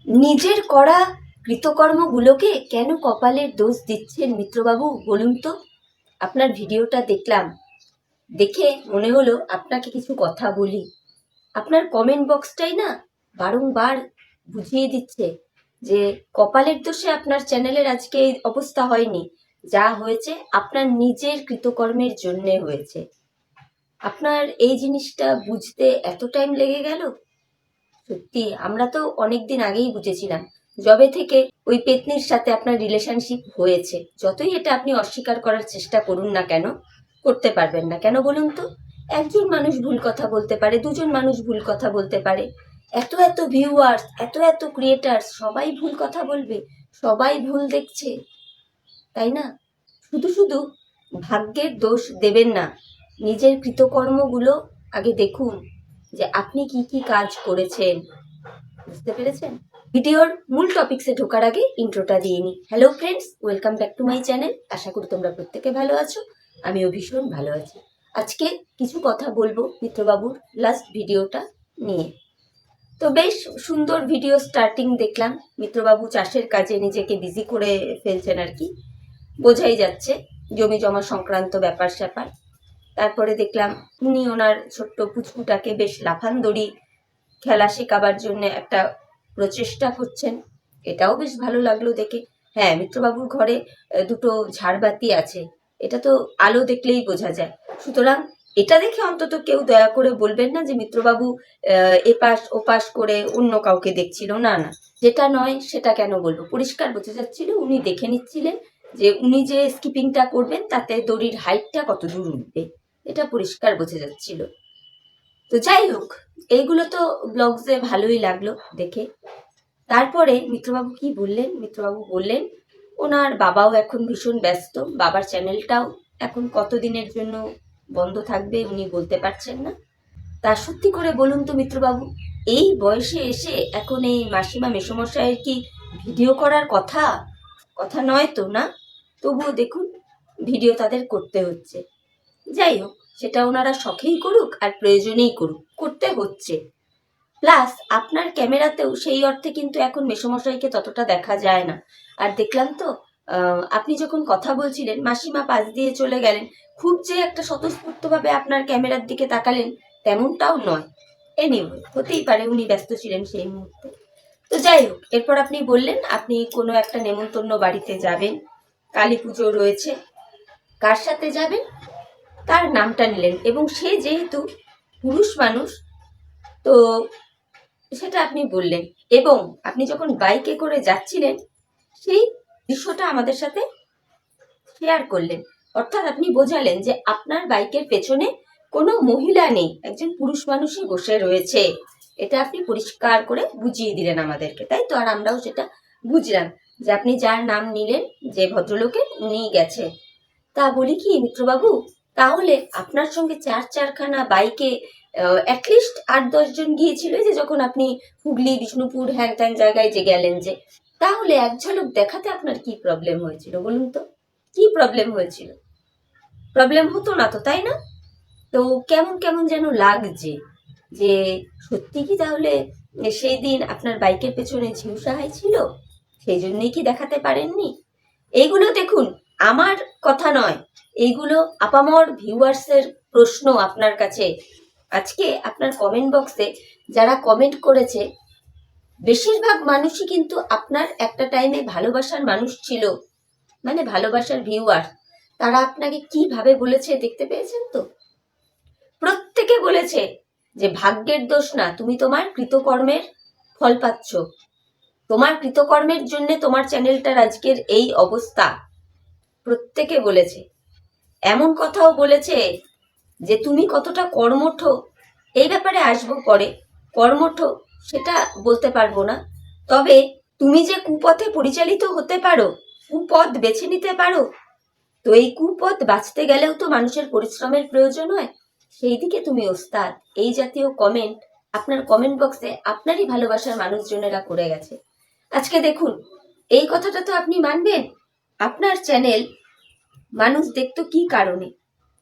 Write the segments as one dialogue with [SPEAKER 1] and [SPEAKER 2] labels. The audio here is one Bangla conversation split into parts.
[SPEAKER 1] নিজের করা কৃতকর্মগুলোকে কেন কপালের দোষ দিচ্ছেন মিত্রবাবু বলুন তো? আপনার ভিডিওটা দেখলাম, দেখে মনে হলো আপনাকে কিছু কথা বলি। আপনার কমেন্ট বক্সটাই না বারংবার বুঝিয়ে দিচ্ছে যে কপালের দোষে আপনার চ্যানেলের আজকে এই অবস্থা হয়নি, যা হয়েছে আপনার নিজের কৃতকর্মের জন্যে হয়েছে। আপনার এই জিনিসটা বুঝতে এত টাইম লেগে গেল? সত্যি আমরা তো অনেকদিন আগেই বুঝেছিলাম, যবে থেকে ওই পেতনির সাথে আপনার রিলেশনশিপ হয়েছে। যতই এটা আপনি অস্বীকার করার চেষ্টা করুন না কেন, করতে পারবেন না। কেন বলুন তো? একজন মানুষ ভুল কথা বলতে পারে, দুজন মানুষ ভুল কথা বলতে পারে, এত এত ভিউয়ার্স, এত এত ক্রিয়েটার্স, সবাই ভুল কথা বলবে, সবাই ভুল দেখছে, তাই না? শুধু শুধু ভাগ্যের দোষ দেবেন না, নিজের কৃতকর্মগুলো আগে দেখুন যে আপনি কি কি কাজ করেছেন। বুঝতে পেরেছেন? ভিডিওর মূল টপিকসে ঢোকার আগে ইন্ট্রোটা দিয়ে নিই। Hello friends, welcome back to my channel. আশা করি তোমরা প্রত্যেকে ভালো আছো, আমিও ভীষণ ভালো আছি। আজকে কিছু কথা বলবো মিত্রবাবুর লাস্ট ভিডিওটা নিয়ে। তো বেশ সুন্দর ভিডিও স্টার্টিং দেখলাম, মিত্রবাবু চাষের কাজে নিজেকে বিজি করে ফেলছেন আর কি, বোঝাই যাচ্ছে, জমি জমা সংক্রান্ত ব্যাপার স্যাপার। তারপরে দেখলাম উনি ওনার ছোট্ট পুচকুটাকে বেশ লাফানদড়ি খেলা শেখাবার জন্য একটা প্রচেষ্টা করছেন, এটাও বেশ ভালো লাগলো দেখে। হ্যাঁ, মিত্রবাবুর ঘরে দুটো ঝাড়বাতি আছে, এটা তো আলো দেখলেই বোঝা যায়। সুতরাং এটা দেখে অন্তত কেউ দয়া করে বলবেন না যে মিত্রবাবু এপাশ ওপাশ করে অন্য কাউকে দেখছিল। না না, যেটা নয় সেটা কেন বলবো, পরিষ্কার বোঝা যাচ্ছিল উনি দেখে নিচ্ছিলেন যে উনি যে স্কিপিংটা করবেন তাতে দড়ির হাইটটা কত দূর উঠবে, এটা পরিষ্কার বোঝা যাচ্ছিল। তো যাই হোক, এইগুলো তো ব্লগসে ভালোই লাগলো দেখে। তারপরে মিত্রবাবু কি বললেন? মিত্রবাবু বললেন ওনার বাবাও এখন ভীষণ ব্যস্ত, বাবার চ্যানেলটাও এখন কতদিনের জন্য বন্ধ থাকবে উনি বলতে পারছেন না। তা সত্যি করে বলুন তো মিত্রবাবু, এই বয়সে এসে এখন এই মাসিমা মেসোমশাইয়ের কি ভিডিও করার কথা? কথা নয় তো, না? তবুও দেখুন ভিডিও তাদের করতে হচ্ছে। যাই হোক, সেটা ওনারা শখেই করুক আর প্রয়োজনেই করুক, করতে হচ্ছে। প্লাস আপনার ক্যামেরাতেও সেই অর্থে কিন্তু এখন মেসোমশাইকে ততটা দেখা যায় না। আর দেখলাম তো আপনি যখন কথা বলছিলেন মাসিমা পাশ দিয়ে চলে গেলেন, খুব যে একটা স্বতঃস্ফূর্তভাবে আপনার ক্যামেরার দিকে তাকালেন তেমনটাও নয়। এনিওয়ে, হতেই পারে উনি ব্যস্ত ছিলেন সেই মুহূর্তে। তো যাই হোক, এরপর আপনি বললেন আপনি কোনো একটা নেমন্তন্ন বাড়িতে যাবেন, কালী পুজো রয়েছে, কার সাথে যাবেন তার নামটা নিলেন, এবং সে যেহেতু পুরুষ মানুষ তো সেটা আপনি বললেন। এবং আপনি যখন বাইকে করে যাচ্ছিলেন সেই দৃশ্যটা আমাদের সাথে শেয়ার করলেন, অর্থাৎ আপনি বোঝালেন যে আপনার বাইকের পেছনে কোনো মহিলা নেই, একজন পুরুষ মানুষই বসে রয়েছে। এটা আপনি পরিষ্কার করে বুঝিয়ে দিলেন আমাদেরকে, তাই তো? আর আমরাও সেটা বুঝলাম যে আপনি যার নাম নিলেন, যে ভদ্রলোকের, উনিই গেছে। তা বলি কি মিত্রবাবু, তাহলে আপনার সঙ্গে চারখানা বাইকে অ্যাটলিস্ট 8-10 জন গিয়েছিল, যে যখন আপনি হুগলি বিষ্ণুপুর হ্যাং ত্যাং জায়গায় যে গেলেন, যে তাহলে এক ঝলক দেখাতে আপনার কি প্রবলেম হয়েছিল বলুন তো? কি প্রবলেম হয়েছিল? প্রবলেম হতো না তো, তাই না? তো কেমন কেমন যেন লাগছে যে সত্যি কি তাহলে সেই দিন আপনার বাইকের পেছনে ঝিউ সাহাই ছিল, সেই জন্যই কি দেখাতে পারেননি? এইগুলো দেখুন, আমার কথা নয়, এইগুলো আপামর ভিউয়ার্সের প্রশ্ন আপনার কাছে। আজকে আপনার কমেন্ট বক্সে যারা কমেন্ট করেছে বেশিরভাগ মানুষই কিন্তু আপনার একটা টাইমে ভালোবাসার মানুষ ছিল, মানে ভালোবাসার ভিউয়ার। তারা আপনাকে কিভাবে বলেছে দেখতে পেয়েছেন তো? প্রত্যেকে বলেছে যে ভাগ্যের দোষ না, তুমি তোমার কৃতকর্মের ফল পাচ্ছ, তোমার কৃতকর্মের জন্য তোমার চ্যানেলটার আজকের এই অবস্থা। প্রত্যেকে বলেছে। এমন কথাও বলেছে যে তুমি কতটা কর্মঠ, এই ব্যাপারে আসবো পরে। কর্মঠ সেটা বলতে পারবো না, তবে তুমি যে কুপথে পরিচালিত হতে পারো, কুপথ বেছে নিতে পারো, তো এই কুপথ বাঁচতে গেলেও তো মানুষের পরিশ্রমের প্রয়োজন হয়, সেই দিকে তুমি ওস্তাদ। এই জাতীয় কমেন্ট আপনার কমেন্ট বক্সে আপনারই ভালোবাসার মানুষজনেরা করে গেছে। আজকে দেখুন, এই কথাটা তো আপনি মানবেন, আপনার চ্যানেল মানুষ দেখতো কি কারণে?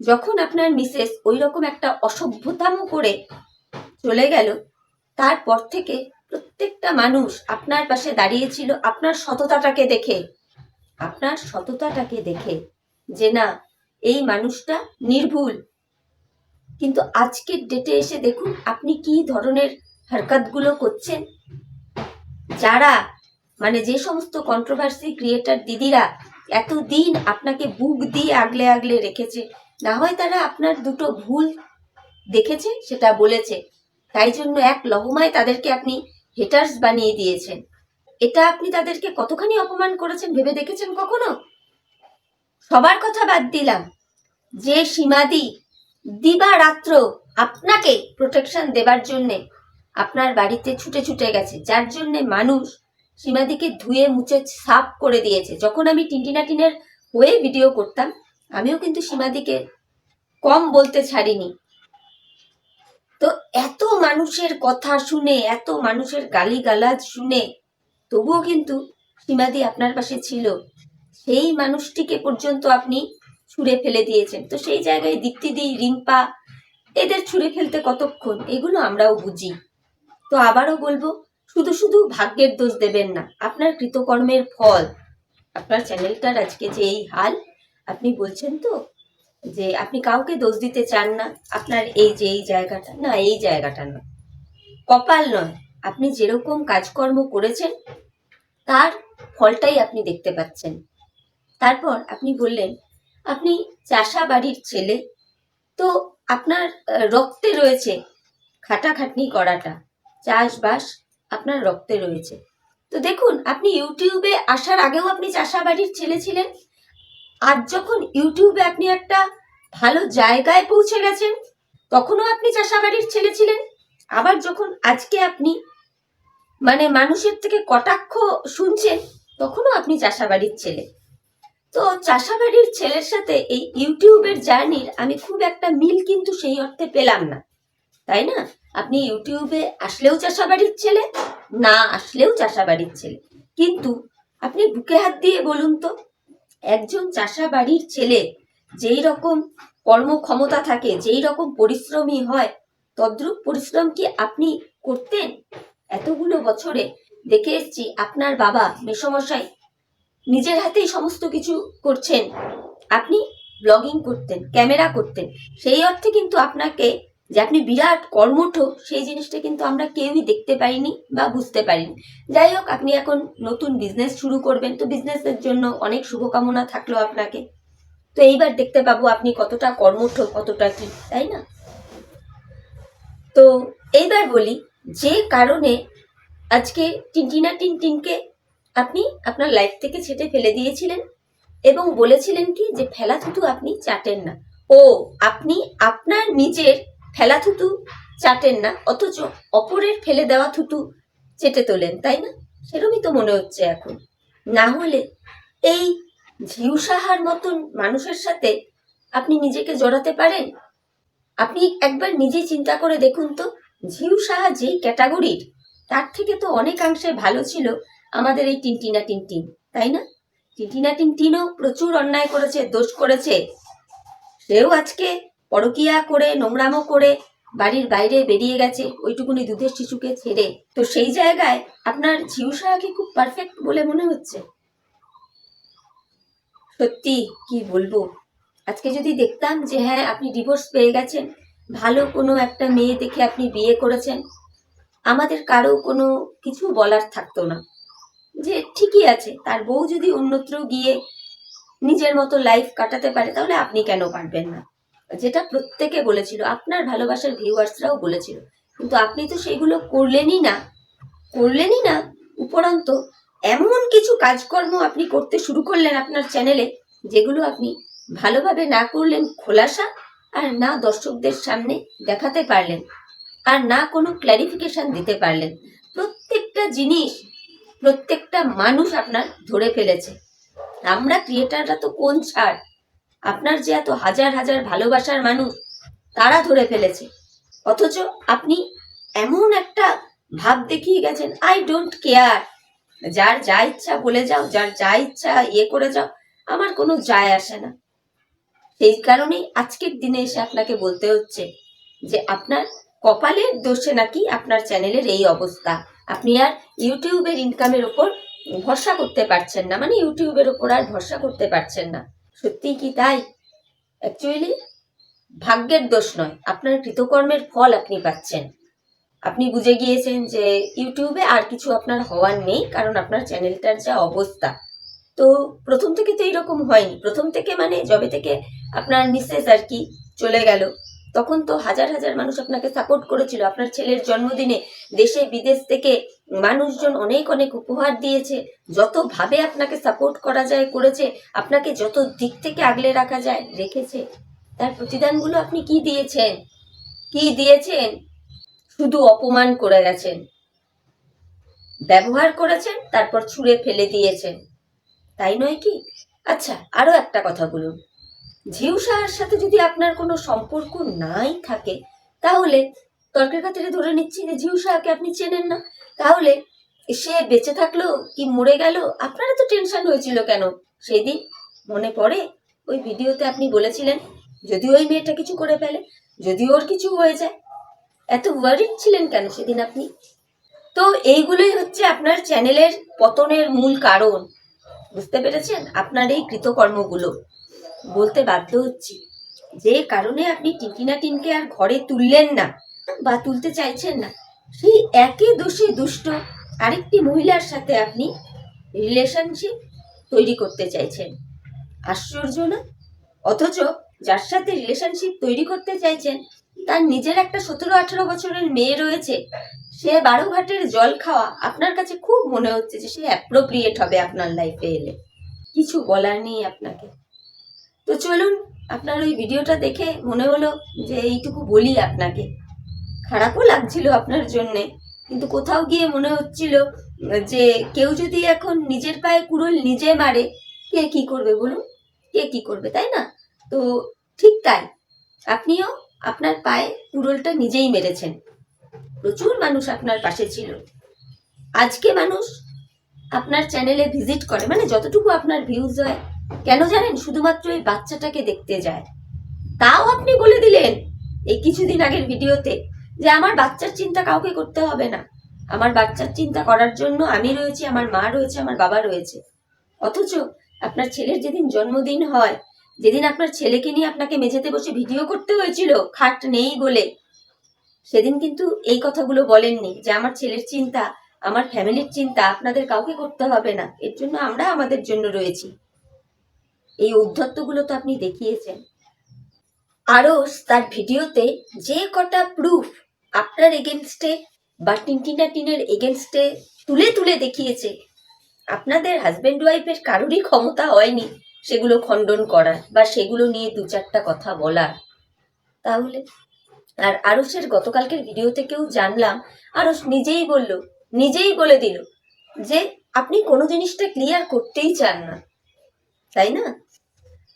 [SPEAKER 1] যখন আপনার মিসেস ওই রকম একটা অসভ্যতামো করে চলে গেল, তারপর থেকে প্রত্যেকটা মানুষ আপনার পাশে দাঁড়িয়েছিল আপনার সততাটাকে দেখে যে না, এই মানুষটা নির্ভুল। কিন্তু আজকের ডেটে এসে দেখুন আপনি কি ধরনের হরকতগুলো করছেন। যারা মানে যে সমস্ত কন্ট্রোভার্সি ক্রিয়েটার দিদিরা এতদিন আপনাকে বুক দিয়ে আগলে আগলে রেখেছে, না হয় তারা আপনার দুটো ভুল দেখেছে, সেটা বলেছে, তাই জন্য এক লহমায় তাদেরকে আপনি হেটার্স বানিয়ে দিয়েছেন। এটা আপনি তাদেরকে কতখানি অপমান করেছেন ভেবে দেখেছেন কখনো? সবার কথা বাদ দিলাম, যে সীমাদি দিবা রাত্র আপনাকে প্রোটেকশন দেবার জন্যে আপনার বাড়িতে ছুটে ছুটে গেছে, যার জন্যে মানুষ সীমাদিকে ধুয়ে মুছে সাফ করে দিয়েছে। যখন আমি টিনটিনাটিনের হয়ে ভিডিও করতাম, আমিও কিন্তু সীমাদিকে কম বলতে ছাড়িনি। তো এত মানুষের কথা শুনে, এত মানুষের গালিগালাজ শুনে, তবুও কিন্তু সীমাদি আপনার পাশে ছিল। সেই মানুষটিকে পর্যন্ত আপনি ছুঁড়ে ফেলে দিয়েছেন। তো সেই জায়গায় দীপ্তিদি, রিম্পা এদের ছুঁড়ে ফেলতে কতক্ষণ, এগুলো আমরাও বুঝি। তো আবারও বলবো, শুধু শুধু ভাগ্যের দোষ দেবেন না, আপনার কৃতকর্মের ফল। আপনার চ্যানেলটার আজকে যে এই হাল, আপনি বলছেন তো যে আপনি কাউকে দোষ দিতে চান না, আপনার এই যে এই জায়গাটা না, এই জায়গাটা নয়, কপাল নয়, আপনি যেরকম কাজকর্ম করেছেন তার ফলটাই আপনি দেখতে পাচ্ছেন। তারপর আপনি বললেন আপনি চাষা বাড়ির ছেলে, তো আপনার রক্তে রয়েছে খাটাখাটনি করাটা, চাষবাস আপনার রক্তে রয়েছে। তো দেখুন, আপনি ইউটিউবে আসার আগেও আপনি চাষা বাড়ির ছেলে ছিলেন। আজ যখন ইউটিউবে আপনি একটা ভালো জায়গায় পৌঁছে গেছেন, তখনও আপনি চাষা বাড়ির ছেলে ছিলেন। আবার যখন আজকে আপনি মানে মানুষের থেকে কটাক্ষ শুনছেন, তখনও আপনি চাষা বাড়ির ছেলে। তো চাষা বাড়ির ছেলের সাথে এই ইউটিউবের জার্নির আমি খুব একটা মিল কিন্তু সেই অর্থে পেলাম না, তাই না? আপনি ইউটিউবে আসলেও চাষা বাড়ির ছেলে, না আসলেও চাষা বাড়ির ছেলে। কিন্তু আপনি বুকে হাত দিয়ে বলুন তো, একজন চাষা বাড়ির ছেলে যেই রকম কর্মক্ষমতা থাকে, যেই রকম পরিশ্রমী হয়, তদ্রূপ পরিশ্রম কি আপনি করতেন? এতগুলো বছরে দেখে এসছি আপনার বাবা মেসোমশাই নিজের হাতেই সমস্ত কিছু করছেন, আপনি ব্লগিং করতেন, ক্যামেরা করতেন। সেই অর্থে কিন্তু আপনাকে যে আপনি বিরাট কর্মঠ, সেই জিনিসটা কিন্তু আমরা কেউই দেখতে পাইনি বা বুঝতে পারিনি। যাই হোক, আপনি এখন নতুন বিজনেস শুরু করবেন, তো বিজনেসের জন্য অনেক শুভকামনা থাকলো আপনাকে। তো এইবার দেখতে পাবো আপনি কতটা কর্মঠ, কতটা কি, তাই না? তো এইবার বলি, যে কারণে আজকে টিনটিনা টিনটিনকে আপনি আপনার লাইফ থেকে ছেটে ফেলে দিয়েছিলেন এবং বলেছিলেন কি যে ফেলা থুতু আপনি চাটেন না। ও, আপনি আপনার নিজের ফেলা থুতু চাটেন না, অথচ অপরের ফেলে দেওয়া থুতু চেটে তোলেন, তাই না? সেরকমই তো মনে হচ্ছে এখন। না হলে এই ঝিউ সাহার মতন মানুষের সাথে আপনি নিজেকে জড়াতে পারেন? আপনি একবার নিজে চিন্তা করে দেখুন তো, ঝিউ সাহা যেই ক্যাটাগরির, তার থেকে তো অনেকাংশে ভালো ছিল আমাদের এই টিনটিনা টিনটিন, তাই না? টিনটিনা টিনটিনও প্রচুর অন্যায় করেছে, দোষ করেছে। সেও আজকে পরকিয়া করে, নোংরামো করে বাড়ির বাইরে বেরিয়ে গেছে ওইটুকুনি দুধের শিশুকে ছেড়ে। তো সেই জায়গায় আপনার ঝিউ সাহাকে খুব পারফেক্ট বলে মনে হচ্ছে? সত্যি কি বলবো, আজকে যদি দেখতাম যে হ্যাঁ আপনি ডিভোর্স পেয়ে গেছেন, ভালো কোনো একটা মেয়ে দেখে আপনি বিয়ে করেছেন, আমাদের কারো কোনো কিছু বলার থাকতো না, যে ঠিকই আছে, তার বউ যদি অন্যত্র গিয়ে নিজের মতো লাইফ কাটাতে পারে, তাহলে আপনি কেন পারবেন না? যেটা প্রত্যেকে বলেছিল, আপনার ভালোবাসার ভিউয়ার্সরাও বলেছিল, কিন্তু আপনি তো সেগুলো করলেনই না। উপরন্ত এমন কিছু কাজকর্ম আপনি করতে শুরু করলেন আপনার চ্যানেলে, যেগুলো আপনি ভালোভাবে না করলেন খোলাসা, আর না দর্শকদের সামনে দেখাতে পারলেন, আর না কোনো ক্ল্যারিফিকেশন দিতে পারলেন। প্রত্যেকটা জিনিস, প্রত্যেকটা মানুষ আপনার ধরে ফেলেছে। আমরা ক্রিয়েটাররা তো কোন ছাড়, আপনার যে এত হাজার হাজার ভালোবাসার মানুষ, তারা ধরে ফেলেছে। অথচ আপনি এমন একটা ভাব দেখিয়ে গেছেন, আই ডোন্ট কেয়ার, যার যা ইচ্ছা বলে যাও, যার যা ইচ্ছা করে যাও, আমার কোনো যায় আসে না। সেই কারণেই আজকের দিনে এসে আপনাকে বলতে হচ্ছে যে আপনার কপালের দোষে নাকি আপনার চ্যানেলের এই অবস্থা। আপনি আর ইউটিউবের ইনকামের ওপর ভরসা করতে পারছেন না, মানে ইউটিউবের ওপর আর ভরসা করতে পারছেন না। সত্যি কি তাই? অ্যাকচুয়ালি ভাগ্যের দোষ নয়, আপনার কৃতকর্মের ফল আপনি পাচ্ছেন। আপনি বুঝে গিয়েছেন যে ইউটিউবে আর কিছু আপনার হওয়ার নেই, কারণ আপনার চ্যানেলটার যা অবস্থা। তো প্রথম থেকে তো এইরকম হয়নি। প্রথম থেকে মানে যবে থেকে আপনার মিসেস আর কি চলে গেল, তখন তো হাজার হাজার মানুষ আপনাকে সাপোর্ট করেছিল। আপনার ছেলের জন্মদিনে দেশে বিদেশ থেকে মানুষজন অনেক অনেক উপহার দিয়েছে, যতভাবে আপনাকে সাপোর্ট করা যায় করেছে, আপনাকে যত দিক থেকে আগলে রাখা যায় রেখেছে। তার প্রতিদানগুলো আপনি কি দিয়েছেন? কি দিয়েছেন? শুধু অপমান করে গেছেন, ব্যবহার করেছেন, তারপর ছুঁড়ে ফেলে দিয়েছেন, তাই নয় কি? আচ্ছা, আরো একটা কথা বলুন। ঝিউ সাহার সাথে যদি আপনার কোনো সম্পর্ক নাই থাকে, তাহলে তর্কের খাতিরে ধরে নিচ্ছি যে ঝিউ সাহাকে আপনি চেনেন না, তাহলে সে বেঁচে থাকলো কি মরে গেল আপনারা তো টেনশন হয়েছিল কেন সেদিন? মনে পড়ে ওই ভিডিওতে আপনি বলেছিলেন যদি ওই মেয়েটা কিছু করে ফেলে, যদি ওর কিছু হয়ে যায়, এত ওয়ারিড ছিলেন কেন সেদিন আপনি? তো এইগুলোই হচ্ছে আপনার চ্যানেলের পতনের মূল কারণ। বুঝতে পেরেছেন? আপনার এই কৃতকর্মগুলো বলতে বাধ্য হচ্ছি, যে কারণে আপনি টিনটিনা টিনকে আর ঘরে তুললেন না বা তুলতে চাইছেন না, সেই একই দোষে দুষ্ট আরেকটি মহিলার সাথে আপনি রিলেশনশিপ তৈরি করতে চাইছেন। আশ্চর্য না? অথচ যার সাথে রিলেশনশিপ তৈরি করতে চাইছেন তার নিজের একটা 17-18 বছরের মেয়ে রয়েছে। সে 12 ঘাটের জল খাওয়া আপনার কাছে খুব মনে হচ্ছে যে সে অ্যাপ্রোপ্রিয়েট হবে আপনার লাইফে এলে। কিছু বলার নেই আপনাকে। তো চলুন, আপনার ওই ভিডিওটা দেখে মনে হলো যে এইটুকু বলি আপনাকে। খারাপও লাগছিল আপনার জন্যে, কিন্তু কোথাও গিয়ে মনে হচ্ছিল যে কেউ যদি এখন নিজের পায়ে কুড়োল নিজে মারে, কে কি করবে বলুন? কে কি করবে, তাই না? তো ঠিক তাই, আপনিও আপনার পায়ে কুড়োলটা নিজেই মেরেছেন। প্রচুর মানুষ আপনার পাশে ছিল। আজকে মানুষ আপনার চ্যানেলে ভিজিট করে, মানে যতটুকু আপনার ভিউজ হয়, কেন জানেন? শুধুমাত্র এই বাচ্চাটাকে দেখতে যায়। তাও আপনি বলে দিলেন এই কিছুদিন আগের ভিডিওতে যে আমার বাচ্চার চিন্তা কাউকে করতে হবে না, আমার বাচ্চার চিন্তা করার জন্য আমি রয়েছি, আমার মা রয়েছে, আমার বাবা রয়েছে। অথচ আপনার ছেলের যেদিন জন্মদিন হয়, যেদিন আপনার ছেলেকে নিয়ে আপনাকে মেঝেতে বসে ভিডিও করতে হয়েছিল খাট নেই বলে, সেদিন কিন্তু এই কথাগুলো বলেননি যে আমার ছেলের চিন্তা, আমার ফ্যামিলির চিন্তা আপনাদের কাউকে করতে হবে না, এর জন্য আমরা আমাদের জন্য রয়েছি। এই ঔদ্ধত্যগুলো তো আপনি দেখিয়েছেন। আরস তার ভিডিওতে যে কটা প্রুফ আপনার এগেনস্টে বা টিনটিনা টিনের এগেনস্টে তুলে তুলে দেখিয়েছে, আপনাদের হাজবেন্ড ওয়াইফের কারোরই ক্ষমতা হয়নি সেগুলো খণ্ডন করার বা সেগুলো নিয়ে দু চারটা কথা বলার। তাহলে আর আরসের গতকালকের ভিডিও থেকেও জানলাম, আরস নিজেই বলে দিল যে আপনি কোনো জিনিসটা ক্লিয়ার করতেই চান না, তাই না?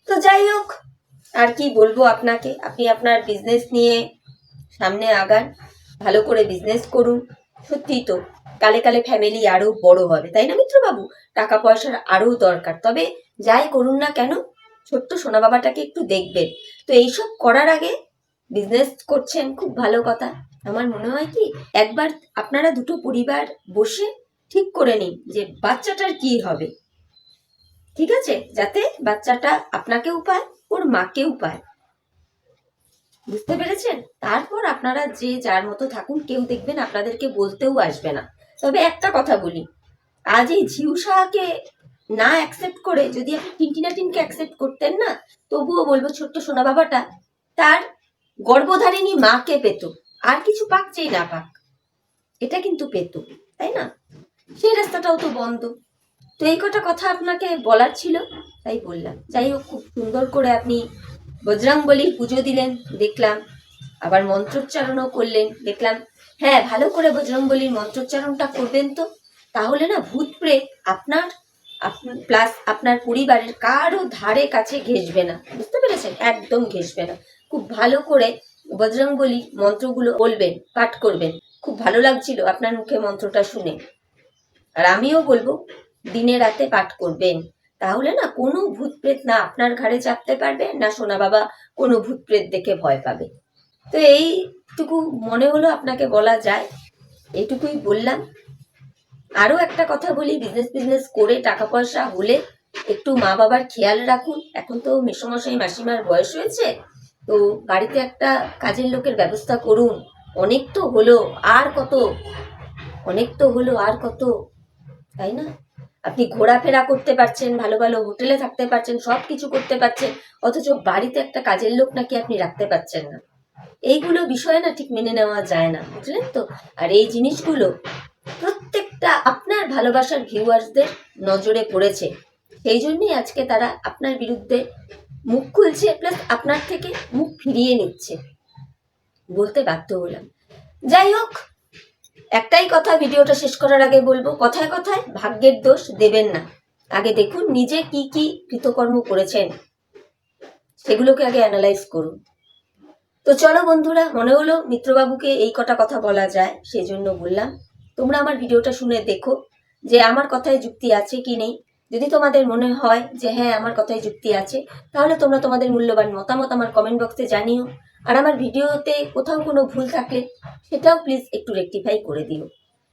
[SPEAKER 1] তো যাই হোক, আর কি বলবো আপনাকে, আপনি আপনার বিজনেস নিয়ে সামনে আগান, ভালো করে বিজনেস করুন। সত্যিই তো কালে কালে ফ্যামিলি আরো বড় হবে, তাই না মিত্রবাবু? টাকা পয়সার আরো দরকার, তবে যাই করুন না কেন ছোট্ট সোনা বাবাটাকে একটু দেখবেন। তো এইসব করার আগে বিজনেস করছেন, খুব ভালো কথা। আমার মনে হয় কি একবার আপনারা দুটো পরিবার বসে ঠিক করে নিন যে বাচ্চাটার কি হবে, ঠিক আছে? যাতে বাচ্চাটা আপনাকেও পায়, ওর মাকেও পায়। বুঝতে পেরেছেন? তারপর আপনারা যে যার মতো থাকুন, কেউ দেখবেন আপনাদেরকে বলতেও আসবে না। তবে একটা কথা বলি, আজ এই ঝিউ সাহাকে না অ্যাকসেপ্ট করে যদি আপনি টিনটিনা টিনকে অ্যাকসেপ্ট করতেন না, তবুও বলবো ছোট্ট সোনা বাবাটা তার গর্ভধারিণী মাকে পেত, আর কিছু পাক চাই না পাক, এটা কিন্তু পেত, তাই না? সেই রাস্তাটাও তো বন্ধ। তো এই কটা কথা আপনাকে বলার ছিল, তাই বললাম। যাই হোক, খুব সুন্দর করে আপনি বজরংবলীর পুজো দিলেন দেখলাম, আবার মন্ত্রোচ্চারণও করলেন দেখলাম। হ্যাঁ, ভালো করে বজরংবলীর মন্ত্রোচ্চারণটা করবেন তো, তাহলে না ভূত প্রেত আপনার প্লাস আপনার পরিবারের কারো ধারে কাছে ঘেঁষবে না। বুঝতে পেরেছেন? একদম ঘেঁষবে না। খুব ভালো করে বজরংবলীর মন্ত্রগুলো বলবেন, পাঠ করবেন। খুব ভালো লাগছিল আপনার মুখে মন্ত্রটা শুনে। আর আমিও বলবো দিনে রাতে পাঠ করবেন, তাহলে না কোনো ভূত প্রেত না আপনার ঘাড়ে চাপতে পারবে, না সোনা বাবা কোনো ভূত প্রেত দেখে ভয় পাবে। তো এইটুকু মনে হলো আপনাকে বলা যায়, এইটুকুই বললাম। আরও একটা কথা বলি, বিজনেস করে টাকা পয়সা হলে একটু মা বাবার খেয়াল রাখুন। এখন তো মেসোমশাই মাসিমার বয়স হয়েছে, তো বাড়িতে একটা কাজের লোকের ব্যবস্থা করুন। অনেক তো হলো, আর কত, অনেক তো হলো, আর কত, তাই না? আপনি ঘোরাফেরা করতে পারছেন, ভালো ভালো হোটেলে থাকতে পারছেন, সব কিছু করতে পারছেন, অথচ বাড়িতে একটা কাজের লোক নাকি আপনি রাখতে পারছেন না। এইগুলো বিষয় না ঠিক মেনে নেওয়া যায় না, বুঝলেন তো? আর এই জিনিসগুলো প্রত্যেকটা আপনার ভালোবাসার ভিউয়ার্সদের নজরে পড়েছে, সেই জন্যই আজকে তারা আপনার বিরুদ্ধে মুখ খুলছে, প্লাস আপনার থেকে মুখ ফিরিয়ে নিচ্ছে, বলতে বাধ্য হলাম। যাই হোক, একটাই কথা ভিডিওটা শেষ করার আগে বলবো, কথায় কথায় ভাগ্যের দোষ দেবেন না। আগে দেখুন নিজে কি কি কৃতকর্ম করেছেন, সেগুলোকে আগে অ্যানালাইজ করুন। তো চলো বন্ধুরা, মনে হলো মিত্রবাবুকে এই কটা কথা বলা যায়, সেই জন্য বললাম। তোমরা আমার ভিডিওটা শুনে দেখো যে আমার কথায় যুক্তি আছে কি নেই। যদি তোমাদের মনে হয় যে হ্যাঁ আমার কথায় যুক্তি আছে, তাহলে তোমরা তোমাদের মূল্যবান মতামত আমার কমেন্ট বক্সে জানিও। আর আমার ভিডিওতে কোথাও কোনো ভুল থাকলে সেটাও প্লিজ একটু রেকটিফাই করে দিও।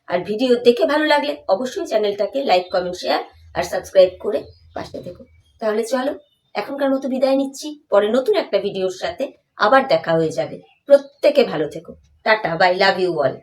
[SPEAKER 1] আর ভিডিও দেখে ভালো লাগলে অবশ্যই চ্যানেলটাকে লাইক, কমেন্ট, শেয়ার আর সাবস্ক্রাইব করে পাশে থেকো। তাহলে চলো, এখনকার মতো বিদায় নিচ্ছি। পরে নতুন একটা ভিডিওর সাথে আবার দেখা হয়ে যাবে। প্রত্যেকে ভালো থেকো। Tata, bye, love you all.